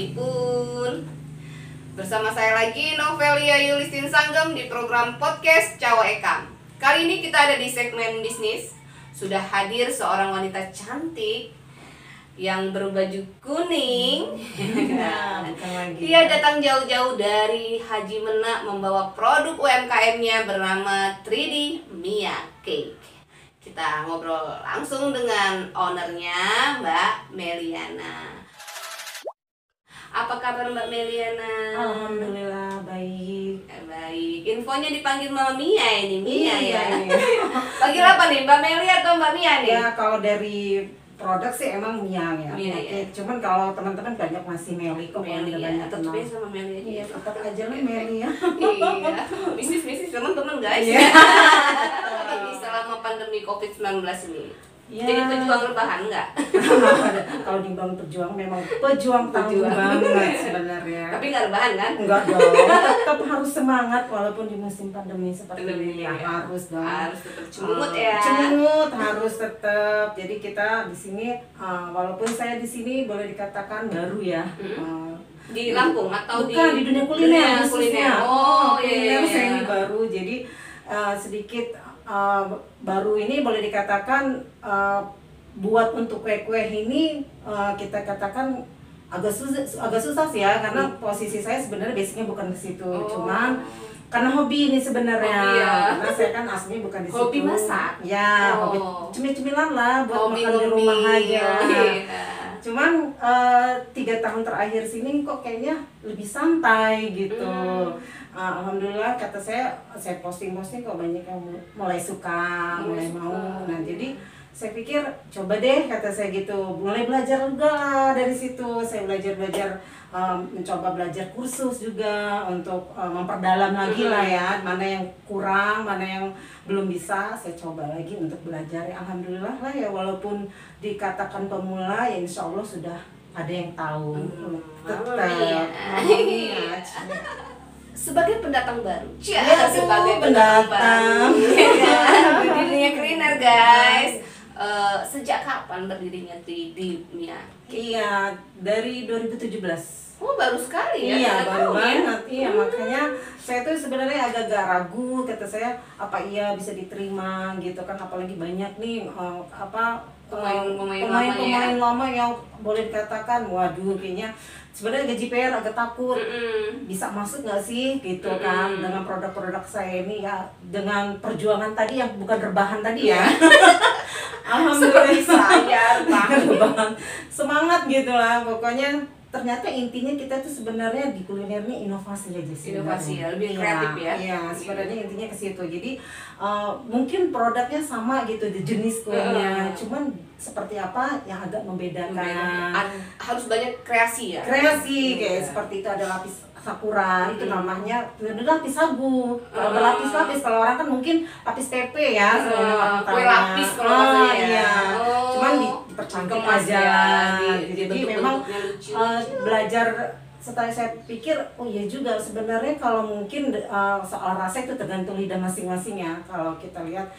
Sawadipun. Bersama saya lagi Novelia Yulistin Sanggem di program podcast Cawa Ekam. Kali ini kita ada di segmen bisnis. Sudah hadir seorang wanita cantik yang berbaju kuning. Dia datang jauh-jauh dari Haji Menak membawa produk UMKM-nya bernama 3D Mia Cake. Kita ngobrol langsung dengan ownernya, Mbak Meliana. Apa kabar Mbak Meliana? Alhamdulillah baik. Baik. Infonya dipanggil Mama Mia ini, Mia ya. Iya. Panggil apa nih, Mbak Meli atau Mbak Mia nih? Ya kalau dari produk sih emang Mia ya. Mia, ya. Cuman kalau teman-teman banyak masih Meli kok. Meli ada ya. banyak Atau kenal. biasa sama Meli aja. Iya, tetap aja lah Meli ya. Iya. Bisnis teman-teman guys. Iya. Ini selama pandemi COVID-19 ini. Ya. Jadi pejuang rebahan enggak? Kalau dibangun pejuang memang pejuang tangguh banget sebenarnya. Tapi enggak rebahan kan? Enggak dong, tetap harus semangat walaupun di musim pandemi seperti ini ya. Harus dong. Harus tetap cemungut ya. Cemungut harus tetap. Jadi kita di sini walaupun saya di sini boleh dikatakan baru ya. Di Lampung atau bukan di dunia kuliner khususnya. Oh, kuliner iya. saya ini baru. Jadi sedikit baru ini boleh dikatakan buat untuk kue-kue ini kita katakan agak susah sih ya, karena posisi saya sebenarnya basicnya bukan ke situ, cuman karena hobi ini sebenarnya. Hobi ya. Karena saya kan aslinya bukan di situ. Hobi masak. Ya, hobi cemil-cemilan lah buat hobi makan di rumah aja. Iya. Cuman 3 tahun terakhir sini kok kayaknya lebih santai gitu. Alhamdulillah kata saya posting-posting kok banyak yang mulai suka, mulai mau. Nah jadi saya pikir coba deh kata saya gitu, mulai belajar juga lah dari situ. Saya belajar mencoba belajar kursus juga untuk memperdalam lagi lah ya, mana yang kurang, mana yang belum bisa, saya coba lagi untuk belajar. Ya, alhamdulillah lah ya, walaupun dikatakan pemula ya insya Allah sudah ada yang tahu. Tetap sebagai pendatang baru. Ya, sebagai pendatang baru. Berdirinya kuliner guys. Sejak kapan berdirinya 3D Mia? Iya, dari 2017. Oh, baru sekali ya? Iya, baru tahun banget. Iya, makanya saya tuh sebenarnya agak-agak ragu, kata saya apa iya bisa diterima gitu kan, apalagi banyak nih pemain lama yang boleh dikatakan waduh kayaknya sebenarnya gaji PR agak takut bisa masuk nggak sih gitu kan dengan produk-produk saya ini ya, dengan perjuangan tadi yang bukan rebahan tadi ya. Alhamdulillah saya rebahan semangat gitu lah pokoknya. Ternyata intinya kita tuh sebenarnya di kuliner ini inovasi aja sih. Inovasi ya, lebih kreatif ya. Iya, sebenarnya intinya ke situ. Jadi mungkin produknya sama gitu, di jenis kuenya, cuman seperti apa yang agak membedakan. Harus banyak kreasi ya. Kreasi kayak seperti itu, ada lapis sakura, itu namanya lapis sagu. Kalau berlapis-lapis, kalau orang kan mungkin lapis pepe ya, kue lapis kalau maksudnya ya. Iya. Cuman dipercantik aja. Jadi memang belajar setelah saya pikir oh iya juga sebenarnya kalau mungkin soal rasa itu tergantung lidah masing-masing ya. Kalau kita lihat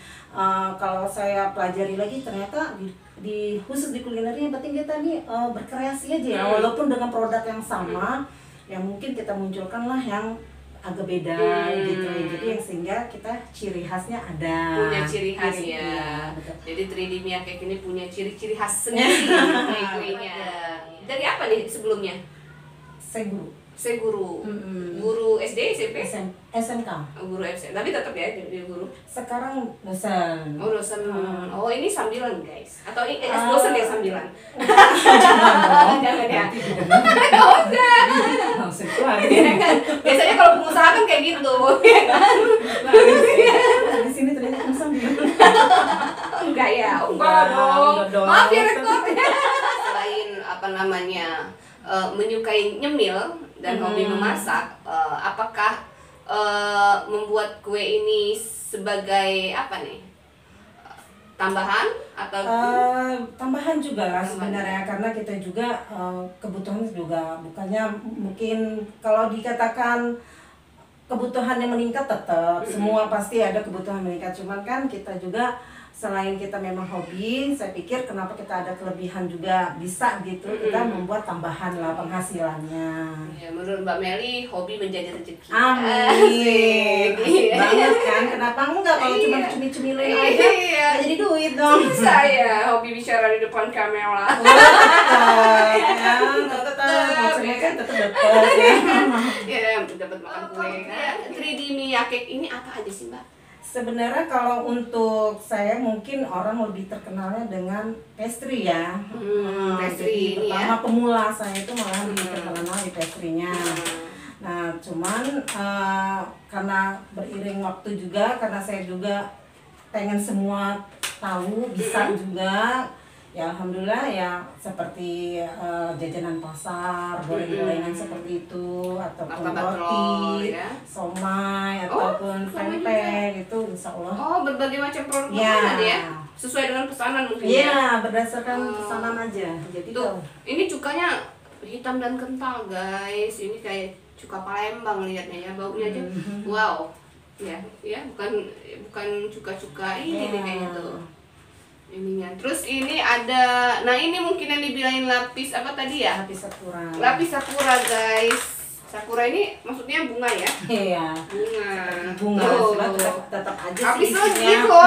kalau saya pelajari lagi ternyata di khusus di kuliner yang penting kita nih berkreasi aja ya, walaupun dengan produk yang sama yang mungkin kita munculkan lah yang agak beda gitu. Jadi yang sehingga kita ciri khasnya ada. Punya ciri khas ya. Iya, jadi 3D Mia Cake ini punya ciri-ciri khas sendiri kue-kuenya. Dari apa nih sebelumnya? Saya guru. Guru SD, SMP? SMK. Guru SMP. Tapi tetap ya dia guru. Sekarang dosen. Oh, dosen. Oh, ini sambilan, guys. Atau ini dosen ya sambilan. Jangan ya. Udah. Langsung lagi. Biasanya kalau pengusaha kan kayak gitu. Di sini ternyata sambilan. Enggak ya. Enggak dong. Maaf ya, rektor. Selain menyukai nyemil dan hobi memasak, apakah membuat kue ini sebagai apa nih? Tambahan atau tambahan juga lah sebenarnya, karena kita juga kebutuhan juga bukannya mungkin kalau dikatakan kebutuhan yang meningkat tetap semua pasti ada kebutuhan meningkat, cuman kan kita juga selain kita memang hobi, saya pikir kenapa kita ada kelebihan juga bisa gitu, kita membuat tambahan lah penghasilannya. Ya, menurut Mbak Meli, hobi menjadi rezeki. Amin. Asik banget kan? Kenapa enggak kalau cuma cumi-cumilin aja? Nggak jadi duit dong. Saya hobi bicara di depan kamera. Maksudnya kan tetap dapat ya. Ya, dapat makan kue kan. 3D Miyake ini apa aja sih, Mbak? Sebenarnya kalau untuk saya mungkin orang lebih terkenalnya dengan pastry ya. Pastry Jadi ini pertama ya. pemula saya itu malah lebih terkenal di pastry-nya. Nah, cuman karena beriring waktu juga, karena saya juga pengen semua tahu, bisa juga. Ya alhamdulillah ya seperti jajanan pasar, goreng-gorengan seperti itu, ataupun Martabak telur, roti, ya. somai, ataupun pempek itu insya Allah. Oh, berbagai macam produk Ya. makanan ya? Sesuai dengan pesanan mungkin ya? Iya, berdasarkan pesanan aja. Jadi Tuh, ini cukanya hitam dan kental guys. Ini kayak cuka Palembang lihatnya ya, baunya aja. Wow. Ya, bukan cuka-cuka ini nih kayaknya tuh. Ininya. Terus ini ada, nah ini mungkin yang dibilangin lapis apa tadi ya? lapis sakura. Lapis sakura guys. Sakura ini maksudnya bunga ya? Iya. Bunga. Bunga, Tuh. cuma tetap aja Lapis sih tuh isinya. gitu,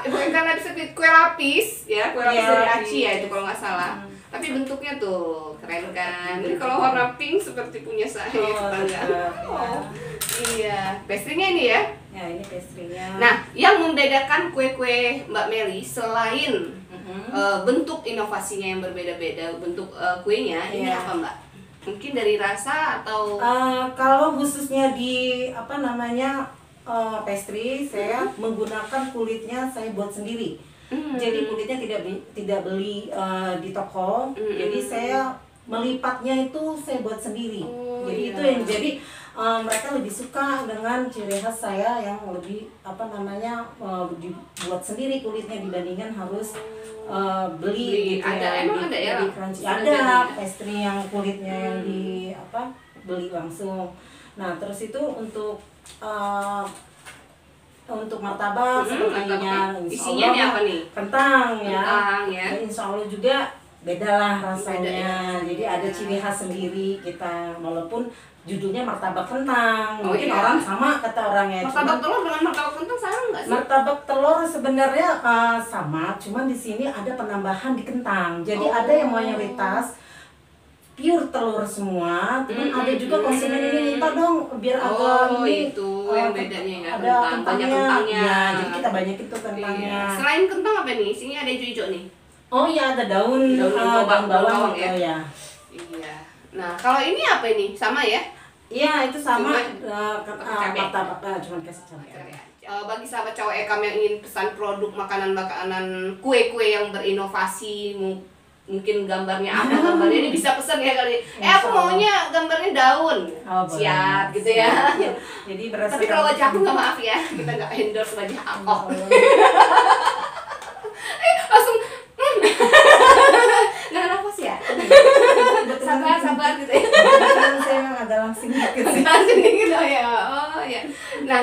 bukan kan lapis tapi kue lapis ya, kue lapis Iya, dari lapis. Aci ya itu kalau nggak salah. Tapi bentuknya tuh keren kan. Ini kalau warna pink seperti punya saya, bangga. tetap, Oh, iya, pastry-nya ini ya. ya ini pastry-nya. Nah, yang membedakan kue-kue Mbak Meli selain bentuk inovasinya yang berbeda-beda, bentuk kuenya ini Iya. apa Mbak? Mungkin dari rasa atau Kalau khususnya di apa namanya pastry, saya menggunakan kulitnya saya buat sendiri. Jadi kulitnya tidak beli di toko. Jadi saya melipatnya itu saya buat sendiri. Oh, Jadi iya. itu yang jadi mereka lebih suka dengan ciri khas saya yang lebih apa namanya dibuat sendiri kulitnya dibandingkan harus beli gitu ada, ya. emang ada ya? Di crunchy. Sudah Ada jadi ya? pastry yang kulitnya yang di apa beli langsung. Nah terus itu untuk martabak sepertinya martabak. Isinya nih apa nih? kentang ya. Kentang, ya. Dan insya Allah juga beda lah rasanya. Beda ya. Jadi ada ciri khas sendiri kita walaupun judulnya martabak kentang. Oh, Mungkin iya. orang sama kata orangnya. martabak Cuman telur dengan martabak kentang sama nggak sih? martabak telur sebenarnya sama, cuman di sini ada penambahan di kentang. Jadi ada yang mayoritas pure telur semua, cuman ada juga konsumen ini minta dong biar agak ini itu yang bedanya ya, ada kentang, banyak kentangnya. kentangnya. Ya, jadi kita banyak itu kentangnya. Iya. Selain kentang apa nih? Sini ada hijau-hijau nih. Oh iya ada daun Daun bawang gitu ya. Iya. Nah, kalau ini apa ini? Sama ya? Iya itu sama Cuman, cabai. martabak cuma kasih cabai. Bagi sahabat Cawek Ekam yang ingin pesan produk makanan-makanan kue-kue yang berinovasi, mungkin gambarnya apa gambarnya ini bisa pesan ya kali. Aku maunya gambarnya daun. Oh, boleh. Siap gitu ya. Siap. Jadi berdasarkan Tapi kalau wajah aku nggak, maaf ya, kita nggak endorse wajah aku. Langsung nggak nafas ya. Sabar gitu ya. Kebetulan saya memang agak langsing dikit sih. Langsung gitu ya. Oh ya. Nah,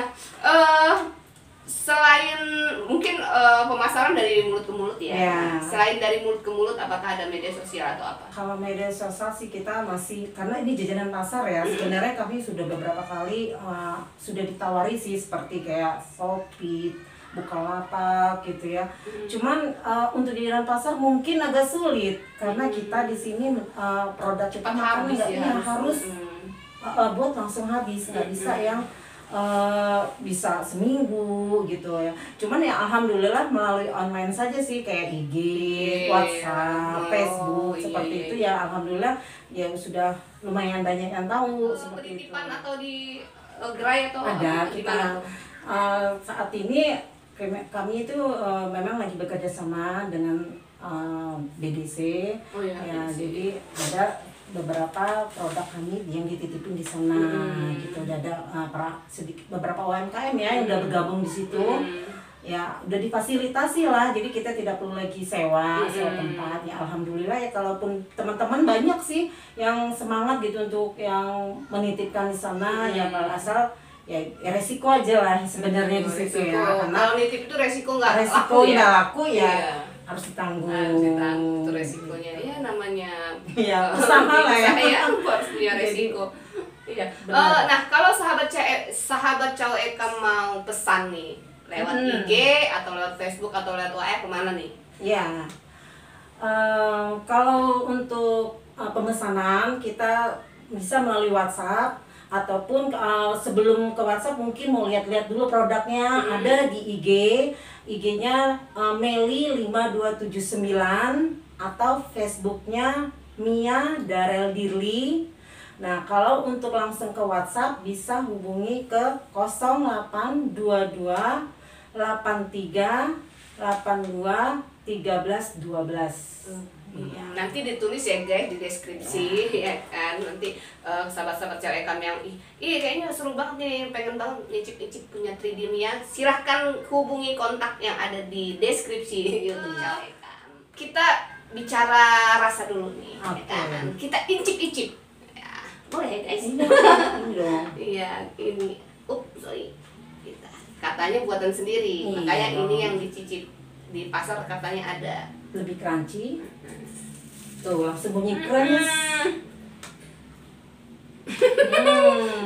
selain mungkin pemasaran dari mulut ke mulut ya. Ya. Selain dari mulut ke mulut, apakah ada media sosial atau apa? Kalau media sosial sih kita masih, karena ini jajanan pasar ya, sebenarnya kami sudah beberapa kali sudah ditawari sih seperti kayak Shopee, Bukalapak gitu ya. Cuman untuk jajanan pasar mungkin agak sulit karena kita di sini produk kita Cepat makanan habis nggak ya, iya, harus buat langsung habis, nggak bisa yang bisa seminggu gitu ya. Cuman ya alhamdulillah melalui online saja sih kayak IG, WhatsApp, Facebook seperti itu ya alhamdulillah ya sudah lumayan banyak yang tahu seperti itu. Penitipan atau di gerai atau Ada di kita mana tuh? saat ini kami itu memang lagi bekerja sama dengan BBC. Oh ya, Ya, BBC. jadi ada beberapa produk kami yang dititipin di sana gitu. Ada beberapa UMKM ya yang udah bergabung di situ. Ya udah difasilitasi lah, jadi kita tidak perlu lagi sewa tempat. Ya alhamdulillah ya, kalaupun teman-teman banyak sih yang semangat gitu untuk yang menitipkan di sana ya, kalau asal ya resiko aja lah sebenarnya di situ ya. Kalau nitip itu resiko nggak laku ya. Iya. Harus ditanggung. Harus ditanggung itu resikonya. Ya namanya ya usaha lah ya. Saya harus punya resiko. Iya. Nah, kalau sahabat cowok Eka mau pesan nih lewat IG atau lewat Facebook atau lewat WA kemana nih? Ya. Kalau untuk pemesanan kita bisa melalui WhatsApp ataupun sebelum ke WhatsApp mungkin mau lihat-lihat dulu produknya ada di IG-nya Meli 5279 atau Facebooknya Mia Darel Dirli. Nah, kalau untuk langsung ke WhatsApp bisa hubungi ke 0822 83 82 13 12. Iya. Nanti ditulis ya guys di deskripsi ya kan, nanti sahabat-sahabat cewek kami yang kayaknya seru banget nih, pengen banget nyicip-nyicip punya 3D Mia, silahkan hubungi kontak yang ada di deskripsi YouTube cewek kan. Kita bicara rasa dulu nih, ya kan? Kita incip-incip ya, boleh ya guys? Iya, ini sorry, katanya buatan sendiri, makanya ini yang dicicip di pasar katanya ada lebih crunchy. Tuh langsung bunyi crunch.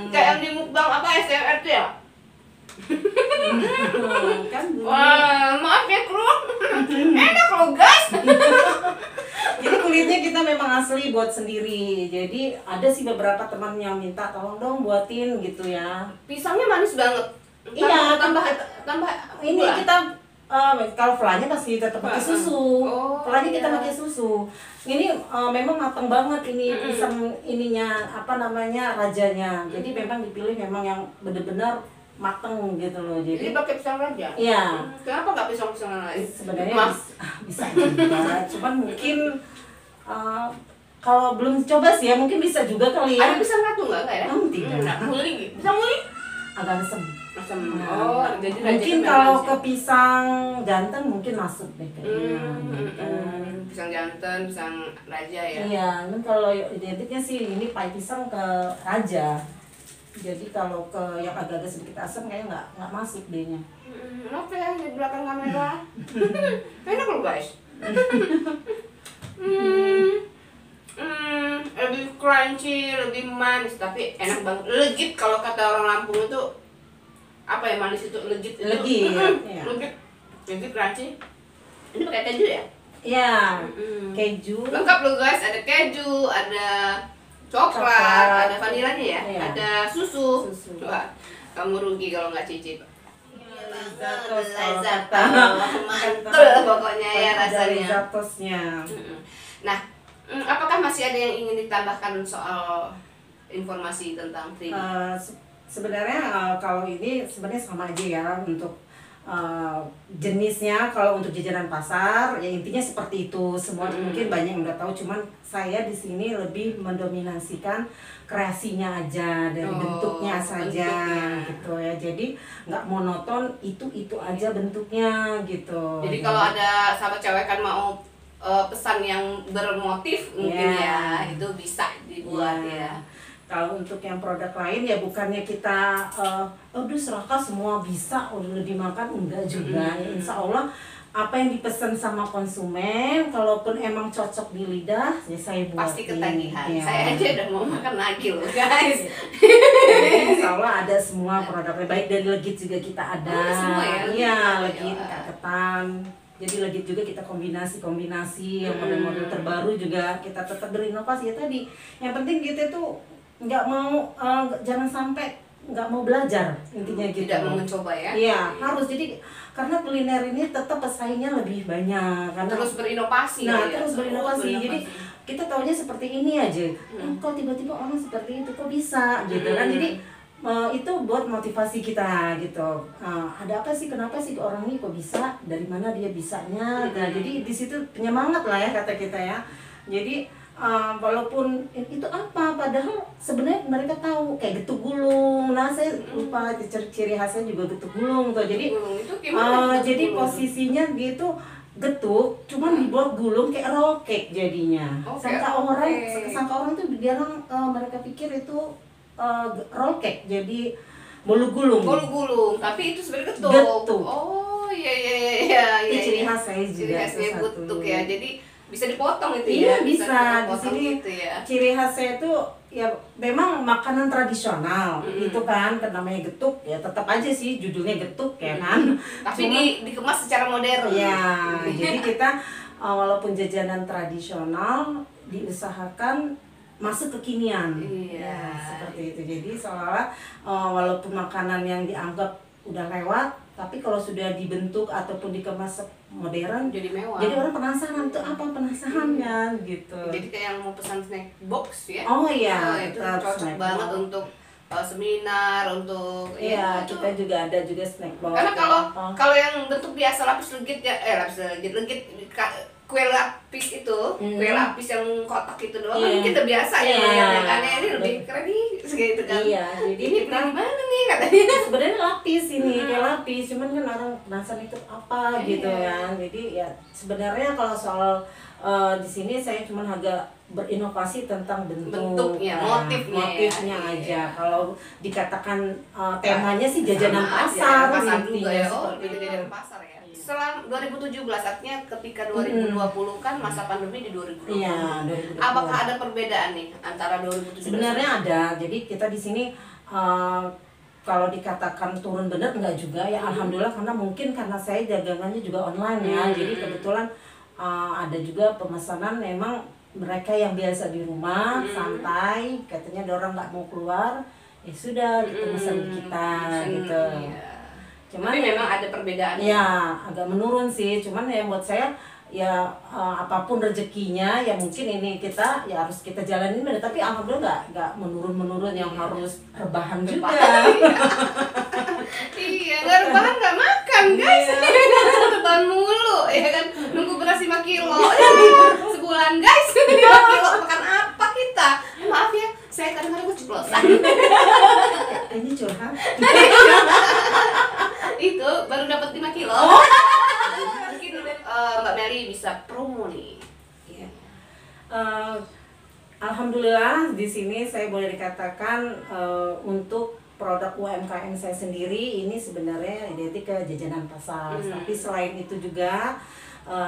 Kayak yang di mukbang apa SMR tuh ya? Kan wah, maaf ya kru. Enak loh guys. Jadi kulitnya kita memang asli buat sendiri. Jadi ada sih beberapa teman yang minta tolong dong buatin gitu ya. Pisangnya manis banget. Iya, tambah ini gula. kita kalau flanya pasti tetap pakai susu. Flanya kita iya. pakai susu. Ini memang matang banget ini pisang ininya apa namanya rajanya. Jadi memang dipilih memang yang benar-benar matang gitu loh. Jadi pakai pisang raja. Iya. Kenapa nggak pisang-pisangan lain? Sebenarnya bisa juga. Cuman mungkin kalau belum coba sih ya mungkin bisa juga kali ya. Ada pisang ratu nggak ya? Tidak. Muli. Pisang muli? Agak asem. Jadi mungkin kalau ke pisang jantan mungkin masuk deh kayaknya. Pisang jantan, pisang raja ya. Iya, ini kalau identiknya sih ini pai pisang ke raja. Jadi kalau ke yang agak-agak sedikit asam kayaknya nggak masuk dehnya. Oke, di belakang kamera. Enak loh guys. Lebih crunchy, lebih manis, tapi enak banget. Legit kalau kata orang Lampung itu apa ya, manis itu legit. Legit. Legit crunchy. Ini pakai keju ya? Iya. Keju. Lengkap loh guys, ada keju, ada coklat, ada vanilanya ya, iya. ada susu. Wah, kamu rugi kalau nggak cicip. Mantul pokoknya ya rasanya. Nah, apakah masih ada yang ingin ditambahkan soal informasi tentang 3D? Sebenarnya kalau ini sebenarnya sama aja ya untuk jenisnya. Kalau untuk jajanan pasar ya intinya seperti itu semua. Mungkin banyak yang udah tahu, cuman saya di sini lebih mendominasikan kreasinya aja dari bentuknya saja gitu ya. Jadi nggak monoton itu aja bentuknya gitu. Jadi kalau ada sahabat cewek kan mau pesan yang bermotif mungkin ya itu bisa dibuat ya. Kalau untuk yang produk lain ya bukannya kita udah serahkan semua bisa udah dimakan, enggak juga. Insya Allah apa yang dipesan sama konsumen kalaupun emang cocok di lidah ya saya buat. Pasti ketagihan ya. Saya aja udah mau makan lagi loh guys. Insya Allah ada semua produknya, baik dari Legit juga kita ada. Semua ya? Iya, Legit, ketan. Jadi Legit juga kita kombinasi yang model-model terbaru juga kita tetap berinovasi ya tadi. Yang penting kita tuh nggak mau jangan sampai nggak mau belajar intinya gitu. Tidak mau mencoba ya? Iya harus, jadi karena kuliner ini tetap pesaingnya lebih banyak karena terus berinovasi. Nah ya? Terus berinovasi. Jadi kita taunya seperti ini aja. Kok tiba-tiba orang seperti itu kok bisa gitu kan? Jadi itu buat motivasi kita gitu. Ada apa sih, kenapa sih orang ini kok bisa, dari mana dia bisanya. Nah jadi di situ penyemangat lah ya kata kita ya. Jadi walaupun itu apa, padahal sebenarnya mereka tahu kayak getuk gulung. Nah saya lupa ciri khasnya juga getuk gulung tuh. Jadi jadi posisinya dia tuh getuk cuman dibuat gulung kayak roll cake jadinya. Sangka orang tuh bilang mereka pikir itu roll cake. Jadi bolu gulung. Bolu gulung, tapi itu sebenarnya getuk. Getuk. Oh iya. Itu ciri khas saya juga. Ciri khasnya satu. getuk ya. Jadi bisa dipotong itu Iya, ya. bisa. Di dipotong sini gitu ya. ciri khas saya itu ya memang makanan tradisional itu kan namanya getuk ya, tetap aja sih judulnya getuk ya kan. Tapi dikemas secara modern. Ya, jadi kita walaupun jajanan tradisional diusahakan masuk kekinian. Iya. Ya, seperti itu. Jadi seolah-olah walaupun makanan yang dianggap udah lewat, tapi kalau sudah dibentuk ataupun dikemas modern Jadi mewah. jadi orang penasaran tuh apa penasarannya gitu. Jadi kayak yang mau pesan snack box ya. Oh iya, itu tetap cocok snack banget box. untuk seminar, untuk Iya, itu. kita juga ada juga snack box. Karena ya. kalau yang bentuk biasa lapis legit ya, kue lapis itu, kue lapis yang kotak itu doang kan Iya. kita biasa ya Iya. melihatnya kan ya, ini lebih keren nih segitu kan. Iya, jadi Ini kita beli di mana nih katanya. sebenarnya lapis ini kayak lapis, cuman kan orang penasaran itu apa gitu Iya. kan. Jadi ya sebenarnya kalau soal di sini saya cuma agak berinovasi tentang Bentuknya, Nah, motifnya ya. aja. Kalau dikatakan temanya sih jajanan Sama aja, pasar, pasar intinya juga ya. Oh, seperti lebih itu. jajanan pasar ya. Setelah 2017 artinya ketika 2020 kan masa pandemi di 2020. Iya, 2020. Apakah ada perbedaan nih antara 2017? Sebenarnya ada. Jadi kita di sini kalau dikatakan turun bener enggak juga ya, alhamdulillah, karena mungkin karena saya dagangannya juga online ya. Jadi kebetulan ada juga pemesanan memang mereka yang biasa di rumah santai, katanya ada orang nggak mau keluar, ya sudah pemesan kita gitu. Iya. Cuman Tapi memang ada perbedaan. ya agak menurun sih, cuman ya buat saya ya apapun rezekinya ya mungkin ini kita ya harus kita jalanin, tapi alhamdulillah nggak menurun yang harus rebahan juga. Iya, nggak rebahan nggak makan guys. Rebahan mulu ya kan, nunggu beras 5 kilo sebulan guys. 5 kilo makan apa kita? Maaf ya, saya kadang-kadang keceplosan. Ini curhat. Itu baru dapat 5 kilo. Mungkin Mbak Meli bisa promo nih. Iya. Alhamdulillah di sini saya boleh dikatakan untuk produk UMKM saya sendiri ini sebenarnya identik ke jajanan pasar. Tapi selain itu juga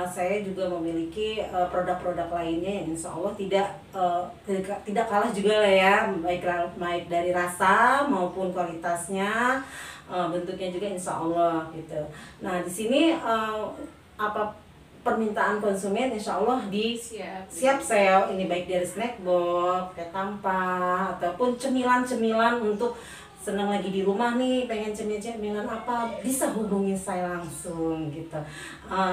saya juga memiliki produk-produk lainnya yang insya Allah tidak kalah juga lah ya, baik dari rasa maupun kualitasnya, bentuknya juga insya Allah gitu. Nah di sini apa permintaan konsumen insya Allah siap saya ini, baik dari snack box, kayak tampah ataupun cemilan-cemilan untuk senang lagi di rumah nih pengen cemilan apa, bisa hubungi saya langsung gitu.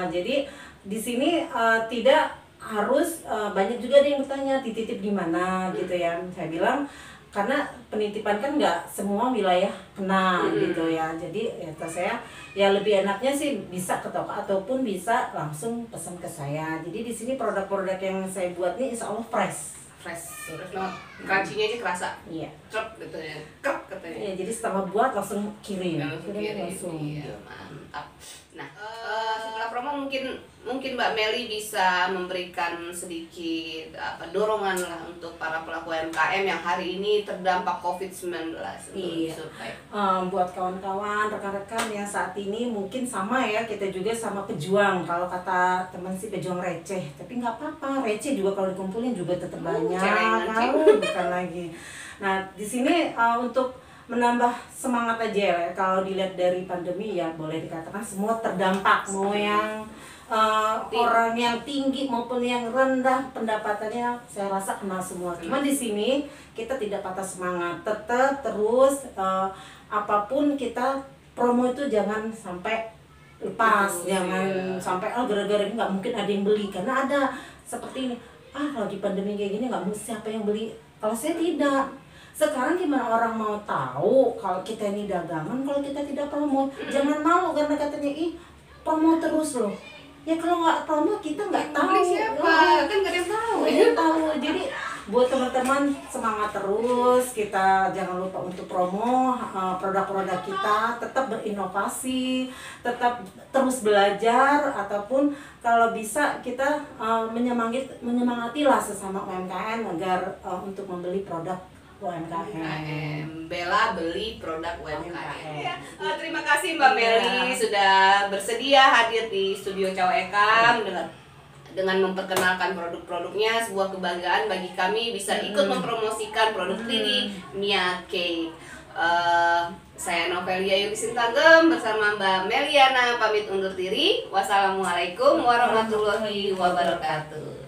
Jadi di sini tidak harus banyak juga ada yang bertanya dititip di mana gitu ya. Saya bilang karena penitipan kan nggak semua wilayah kena gitu ya. Jadi ya saya ya lebih enaknya sih bisa ke toko ataupun bisa langsung pesan ke saya. Jadi di sini produk-produk yang saya buat nih insya Allah fresh banget. Crunchy-nya aja kerasa. Iya. Krep gitu ya. Krep katanya. Ya, jadi setelah buat langsung kirim. Langsung. Iya, mantap. Nah, setelah promo mungkin Mbak Meli bisa memberikan sedikit dorongan lah untuk para pelaku UMKM yang hari ini terdampak COVID-19. Iya. Buat kawan-kawan, rekan-rekan yang saat ini mungkin sama ya, kita juga sama pejuang. Kalau kata teman sih pejuang receh, tapi nggak apa-apa, receh juga kalau dikumpulin juga tetap banyak. Bukan lagi. Nah, di sini untuk menambah semangat aja ya. Kalau dilihat dari pandemi ya boleh dikatakan semua terdampak, mau yang orang yang tinggi maupun yang rendah pendapatannya saya rasa kena semua. Cuman di sini kita tidak patah semangat, tetap terus apapun kita promo itu jangan sampai lepas, jangan sampai gara-gara ini nggak mungkin ada yang beli, karena ada seperti ini, kalau di pandemi kayak gini nggak mesti siapa yang beli. Kalau saya tidak. Sekarang gimana orang mau tahu kalau kita ini dagangan kalau kita tidak promo? Jangan malu karena katanya promo terus loh. Ya kalau nggak promo kita nggak tahu. Siapa? Kan nggak ada yang tahu. Tahu. Jadi buat teman-teman semangat terus. Kita jangan lupa untuk promo produk-produk kita. Tetap berinovasi, tetap terus belajar, ataupun kalau bisa kita menyemangatilah sesama UMKM agar untuk membeli produk UMKM. Bella beli produk UMKM. UMKM. Ya. Terima kasih Mbak Meli sudah bersedia hadir di studio Cawek Ekam dengan memperkenalkan produk-produknya. Sebuah kebanggaan bagi kami bisa ikut mempromosikan produk 3D Mia Cake. Saya Novelia Yulisin Tanggem bersama Mbak Meliana pamit undur diri. Wassalamualaikum warahmatullahi wabarakatuh.